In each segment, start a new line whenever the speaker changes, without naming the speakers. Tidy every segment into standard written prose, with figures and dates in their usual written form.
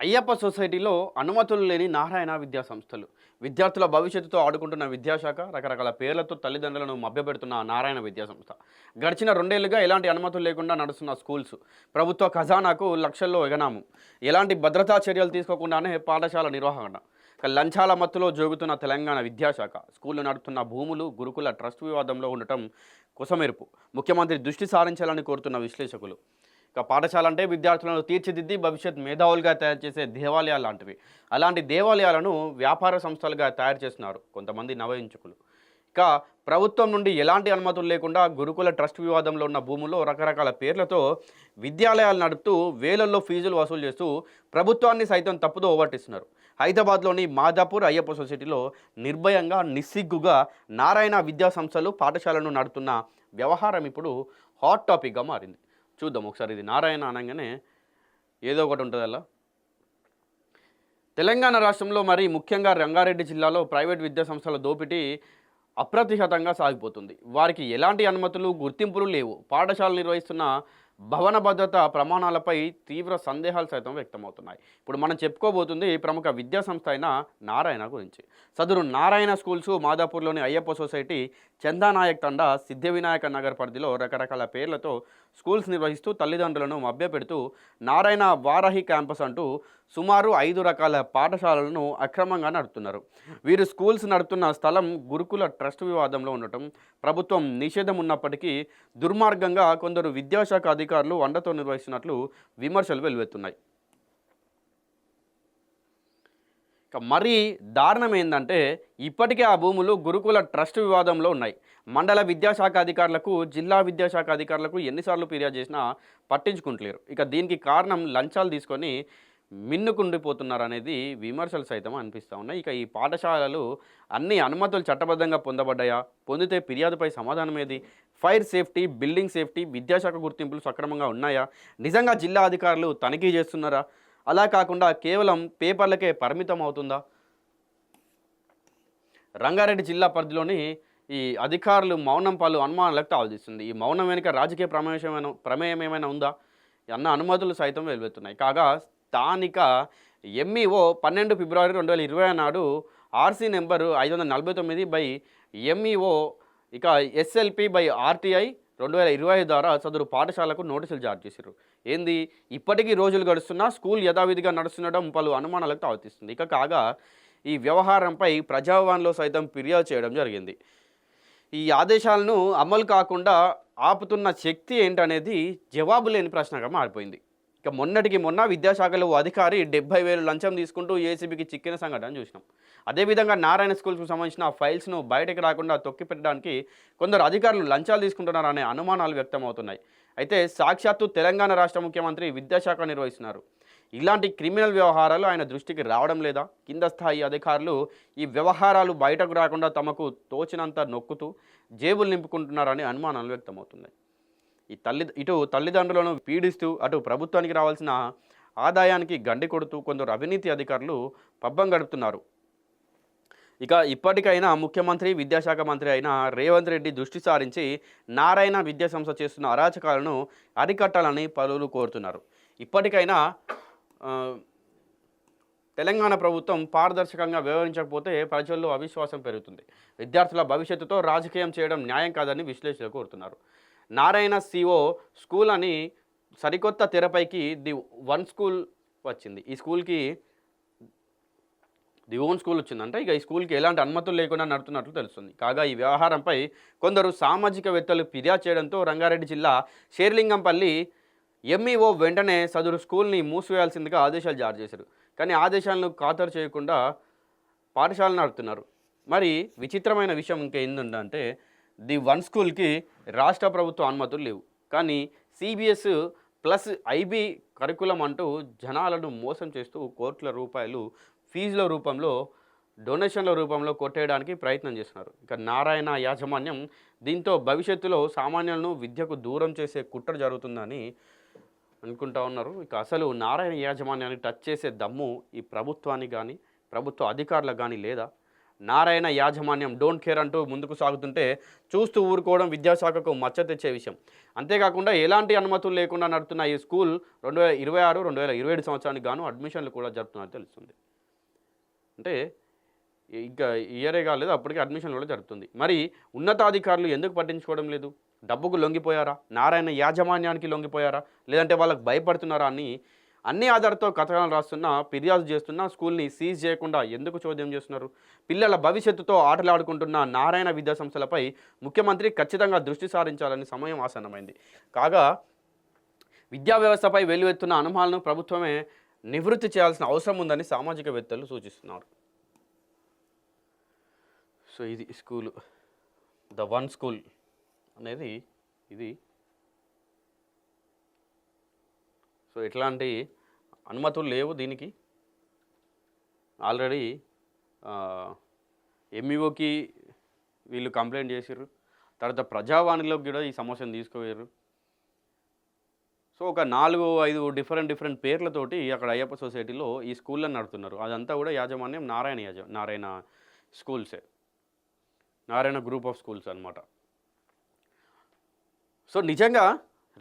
అయ్యప్ప సొసైటీలో అనుమతులు లేని నారాయణ విద్యా సంస్థలు విద్యార్థుల భవిష్యత్తుతో ఆడుకుంటున్న విద్యాశాఖ రకరకాల పేర్లతో తల్లిదండ్రులను మభ్యపెడుతున్న నారాయణ విద్యా సంస్థ గడిచిన రెండేళ్లుగా ఎలాంటి అనుమతులు లేకుండా నడుస్తున్న స్కూల్స్ ప్రభుత్వ ఖజానాకు లక్షల్లో ఎగనాము ఎలాంటి భద్రతా చర్యలు తీసుకోకుండానే పాఠశాల నిర్వహణ లంచాల మత్తులో జోగుతున్న తెలంగాణ విద్యాశాఖ స్కూళ్లు నడుపుతున్న భూములు గురుకుల ట్రస్ట్ వివాదంలో ఉండటం కొసమెరుపు ముఖ్యమంత్రి దృష్టి సారించాలని కోరుతున్న విశ్లేషకులు ఇక పాఠశాల అంటే విద్యార్థులను తీర్చిదిద్ది భవిష్యత్ మేధావులుగా తయారు చేసే దేవాలయాలు లాంటివి అలాంటి దేవాలయాలను వ్యాపార సంస్థలుగా తయారు చేస్తున్నారు కొంతమంది నవయించుకులు ఇక ప్రభుత్వం నుండి ఎలాంటి అనుమతులు లేకుండా గురుకుల ట్రస్ట్ వివాదంలో ఉన్న భూముల్లో రకరకాల పేర్లతో విద్యాలయాలు నడుపుతూ వేలల్లో ఫీజులు వసూలు చేస్తూ ప్రభుత్వాన్ని సైతం తప్పుదో ఓవర్టిస్తున్నారు హైదరాబాద్లోని మాదాపూర్ అయ్యప్ప సొసైటీలో నిర్భయంగా నిస్సిగ్గుగా నారాయణ విద్యా సంస్థలు పాఠశాలను నడుపుతున్న వ్యవహారం ఇప్పుడు హాట్ టాపిక్గా మారింది. చూద్దాం ఒకసారి. ఇది నారాయణ అనగానే ఏదో ఒకటి ఉంటుంది అలా. తెలంగాణ రాష్ట్రంలో మరి ముఖ్యంగా రంగారెడ్డి జిల్లాలో ప్రైవేట్ విద్యా సంస్థల దోపిడీ అప్రతిహతంగా సాగిపోతుంది. వారికి ఎలాంటి అనుమతులు గుర్తింపులు లేవు. పాఠశాలలు నిర్వహిస్తున్న భవన భద్రత ప్రమాణాలపై తీవ్ర సందేహాలు సైతం వ్యక్తమవుతున్నాయి. ఇప్పుడు మనం చెప్పుకోబోతుంది ప్రముఖ విద్యా సంస్థ అయిన నారాయణ గురించి. సదరు నారాయణ స్కూల్స్ మాదాపూర్లోని అయ్యప్ప సొసైటీ, చందానాయక్ తండా, సిద్ధివినాయక నగర్ పరిధిలో రకరకాల పేర్లతో స్కూల్స్ నిర్వహిస్తూ తల్లిదండ్రులను మభ్యపెడుతూ నారాయణ వారాహి క్యాంపస్ అంటూ సుమారు 5 రకాల పాఠశాలలను అక్రమంగా నడుపుతున్నారు. వీరు స్కూల్స్ నడుపుతున్న స్థలం గురుకుల ట్రస్ట్ వివాదంలో ఉండటం, ప్రభుత్వం నిషేధం ఉన్నప్పటికీ దుర్మార్గంగా కొందరు విద్యాశాఖ అధికారులు అండతో నిర్వహిస్తున్నట్లు విమర్శలు వెల్లువెత్తున్నాయి. ఇక మరీ దారుణం ఏంటంటే ఇప్పటికే ఆ భూములు గురుకుల ట్రస్ట్ వివాదంలో ఉన్నాయి. మండల విద్యాశాఖ అధికారులకు, జిల్లా విద్యాశాఖ అధికారులకు ఎన్నిసార్లు ఫిర్యాదు చేసినా పట్టించుకుంటలేరు. ఇక దీనికి కారణం లంచాలు తీసుకొని మిన్నుకుండిపోతున్నారనేది విమర్శలు సైతం అనిపిస్తూ ఉన్నాయి. ఇక ఈ పాఠశాలలు అన్ని అనుమతులు చట్టబద్ధంగా పొందబడ్డాయా? పొందితే ఫిర్యాదుపై సమాధానం ఏది? ఫైర్ సేఫ్టీ, బిల్డింగ్ సేఫ్టీ, విద్యాశాఖ గుర్తింపులు సక్రమంగా ఉన్నాయా? నిజంగా జిల్లా అధికారులు తనిఖీ చేస్తున్నారా? అలా కాకుండా కేవలం పేపర్లకే పరిమితం అవుతుందా? రంగారెడ్డి జిల్లా పరిధిలోని ఈ అధికారులు మౌనం పలు అనుమానాలకు తావిస్తుంది. ఈ మౌనం వెనుక రాజకీయ ప్రమేయం ఏమైనా ఉందా అన్న అనుమతులు సైతం వెలువెత్తున్నాయి. కాగా స్థానిక ఎంఈఓ 12 ఫిబ్రవరి 2020 నాడు ఆర్సీ నెంబరు 549/ఎంఈఓ ఇక SLP/RTI 2025 ద్వారా సదరు పాఠశాలకు నోటీసులు జారీ చేశారు. ఏంది, ఇప్పటికీ రోజులు గడుస్తున్నా స్కూల్ యథావిధిగా నడుస్తుండడం పలు అనుమానాలకు తావిస్తుంది. ఇక కాగా ఈ వ్యవహారంపై ప్రజావాణిలో సైతం ఫిర్యాదు చేయడం జరిగింది. ఈ ఆదేశాలను అమలు కాకుండా ఆపుతున్న శక్తి ఏంటనేది జవాబు లేని ప్రశ్నగా మారిపోయింది. ఇక మొన్నటికి మొన్న విద్యాశాఖలో అధికారి 70,000 లంచం తీసుకుంటూ ఏసీబీకి చిక్కిన సంఘటన చూసినాం. అదేవిధంగా నారాయణ స్కూల్స్కు సంబంధించిన ఫైల్స్ను బయటకు రాకుండా తొక్కిపెట్టడానికి కొందరు అధికారులు లంచాలు తీసుకుంటున్నారనే అనుమానాలు వ్యక్తమవుతున్నాయి. అయితే సాక్షాత్తు తెలంగాణ రాష్ట్ర ముఖ్యమంత్రి విద్యాశాఖ నిర్వహిస్తున్నారు. ఇలాంటి క్రిమినల్ వ్యవహారాలు ఆయన దృష్టికి రావడం లేదా? కింద స్థాయి అధికారులు ఈ వ్యవహారాలు బయటకు రాకుండా తమకు తోచినంత నొక్కుతూ జేబులు నింపుకుంటున్నారని అనుమానాలు వ్యక్తమవుతున్నాయి. ఇటు తల్లిదండ్రులను పీడిస్తూ అటు ప్రభుత్వానికి రావాల్సిన ఆదాయానికి గండి కొడుతూ కొందరు అవినీతి అధికారులు పబ్బం గడుపుతున్నారు. ఇక ఇప్పటికైనా ముఖ్యమంత్రి, విద్యాశాఖ మంత్రి అయిన రేవంత్ రెడ్డి దృష్టి సారించి నారాయణ విద్యా సంస్థ చేస్తున్న అరాచకాలను అరికట్టాలని పలువురు కోరుతున్నారు. ఇప్పటికైనా తెలంగాణ ప్రభుత్వం పారదర్శకంగా వ్యవహరించకపోతే ప్రజల్లో అవిశ్వాసం పెరుగుతుంది. విద్యార్థుల భవిష్యత్తుతో రాజకీయం చేయడం న్యాయం కాదని విశ్లేషకులు కోరుతున్నారు. నారాయణ సిఓ స్కూల్ అని సరికొత్త తెరపైకి ది వన్ స్కూల్ వచ్చింది. ఈ స్కూల్కి ది ఓన్ స్కూల్ వచ్చిందంటే ఇక ఈ స్కూల్కి ఎలాంటి అనుమతులు లేకుండా నడుతున్నట్లు తెలుస్తుంది. కాగా ఈ వ్యవహారంపై కొందరు సామాజికవేత్తలు ఫిర్యాదు చేయడంతో రంగారెడ్డి జిల్లా షేర్లింగంపల్లి ఎంఈఓ వెంటనే సదరు స్కూల్ని మూసివేయాల్సిందిగా ఆదేశాలు జారీ చేశారు. కానీ ఆదేశాలను ఖాతరు చేయకుండా పాఠశాలను నడుపుతున్నారు. మరి విచిత్రమైన విషయం ఇంకేందంటే ది వన్ స్కూల్కి రాష్ట్ర ప్రభుత్వ అనుమతులు లేవు. కానీ సిబిఎస్ ప్లస్ ఐబీ కరికులం అంటూ జనాలను మోసం చేస్తూ కోట్ల రూపాయలు ఫీజుల రూపంలో, డొనేషన్ల రూపంలో కొట్టేయడానికి ప్రయత్నం చేస్తున్నారు. ఇక నారాయణ యాజమాన్యం దీంతో భవిష్యత్తులో సామాన్యులను విద్యకు దూరం చేసే కుట్ర జరుగుతుందని అనుకుంటా ఉన్నారు. ఇక అసలు నారాయణ యాజమాన్యాన్ని టచ్ చేసే దమ్ము ఈ ప్రభుత్వానికి కానీ ప్రభుత్వ అధికారులకు కానీ లేదా? నారాయణ యాజమాన్యం డోంట్ కేర్ అంటూ ముందుకు సాగుతుంటే చూస్తూ ఊరుకోవడం విద్యాశాఖకు మచ్చ తెచ్చే విషయం. అంతేకాకుండా ఎలాంటి అనుమతులు లేకుండా నడుతున్న ఈ స్కూల్ 2026, 2027 సంవత్సరానికి గాను అడ్మిషన్లు కూడా జరుపుతున్నట్టు తెలుస్తుంది. అంటే ఇంకా ఇయరే కాలేదు, అప్పటికి అడ్మిషన్లు కూడా జరుగుతుంది. మరి ఉన్నతాధికారులు ఎందుకు పట్టించుకోవడం లేదు? డబ్బుకు లొంగిపోయారా? నారాయణ యాజమాన్యానికి లొంగిపోయారా? లేదంటే వాళ్ళకి భయపడుతున్నారా అని అన్ని ఆధారంతో కథనాలు రాస్తున్నా, ఫిర్యాదు చేస్తున్నా స్కూల్ని సీజ్ చేయకుండా ఎందుకు చోద్యం చేస్తున్నారు? పిల్లల భవిష్యత్తుతో ఆటలాడుకుంటున్న నారాయణ విద్యాసంస్థలపై ముఖ్యమంత్రి ఖచ్చితంగా దృష్టి సారించాలని సమయం ఆసన్నమైంది. కాగా విద్యా వ్యవస్థపై వెల్లువెత్తున్న అనుమానాలను ప్రభుత్వమే నివృత్తి చేయాల్సిన అవసరం ఉందని సామాజికవేత్తలు సూచిస్తున్నారు. సో ఇది స్కూలు, ద వన్ స్కూల్ అనేది ఇది. సో ఎట్లాంటి అనుమతులు లేవు దీనికి. ఆల్రెడీ ఎంఈఓకి వీళ్ళు కంప్లైంట్ చేసారు, తర్వాత ప్రజావాణిలోకి కూడా ఈ సమస్యను తీసుకుపోయారు. సో ఒక 4-5 డిఫరెంట్ పేర్లతోటి అక్కడ అయ్యప్ప సొసైటీలో ఈ స్కూళ్ళని నడుపుతున్నారు. అదంతా కూడా యాజమాన్యం నారాయణ స్కూల్సే, నారాయణ గ్రూప్ ఆఫ్ స్కూల్స్ అన్నమాట. సో నిజంగా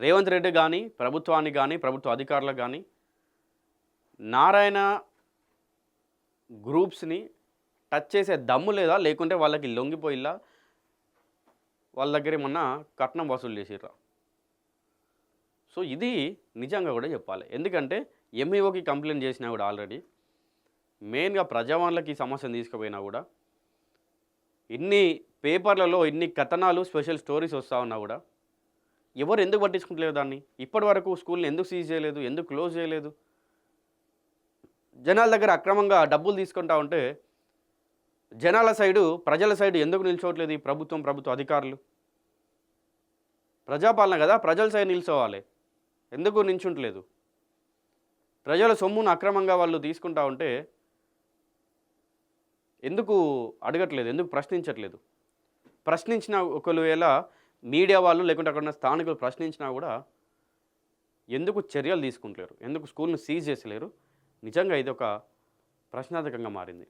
రేవంత్ రెడ్డి కానీ, ప్రభుత్వానికి కానీ, ప్రభుత్వ అధికారులకు కానీ నారాయణ గ్రూప్స్ని టచ్ చేసే దమ్ము లేదా, లేకుంటే వాళ్ళకి లొంగిపోయిలా, వాళ్ళ దగ్గర ఏమన్నా కట్నం వసూలు చేసిర్రా? సో ఇది నిజంగా కూడా చెప్పాలి. ఎందుకంటే ఎంఈఓకి కంప్లైంట్ చేసినా కూడా ఆల్రెడీ మెయిన్గా ప్రజావాణిలోకి ఈ సమస్యను తీసుకుపోయినా కూడా ఇన్ని పేపర్లలో ఇన్ని కథనాలు, స్పెషల్ స్టోరీస్ వస్తూ ఉన్నా కూడా ఎవరు ఎందుకు పట్టించుకుంటలేదు దాన్ని? ఇప్పటి వరకు స్కూల్ని ఎందుకు సీజ్ చేయలేదు? ఎందుకు క్లోజ్ చేయలేదు? జనాల దగ్గర అక్రమంగా డబ్బులు తీసుకుంటా ఉంటే జనాల సైడు, ప్రజల సైడు ఎందుకు నిల్చోవట్లేదు ఈ ప్రభుత్వ అధికారులు? ప్రజాపాలన కదా, ప్రజల సైడ్ నిల్చోవాలి, ఎందుకు నిల్చుంటలేదు? ప్రజల సొమ్మును అక్రమంగా వాళ్ళు తీసుకుంటా ఉంటే ఎందుకు అడగట్లేదు? ఎందుకు ప్రశ్నించట్లేదు? ప్రశ్నించిన ఒకవేళ మీడియా వాళ్ళు, లేకుంటే అక్కడ ఉన్న స్థానికులు ప్రశ్నించినా కూడా ఎందుకు చర్యలు తీసుకుంటలేరు? ఎందుకు స్కూల్ను సీజ్ చేసలేరు? నిజంగా ఇది ఒక ప్రశ్నార్థకంగా మారింది.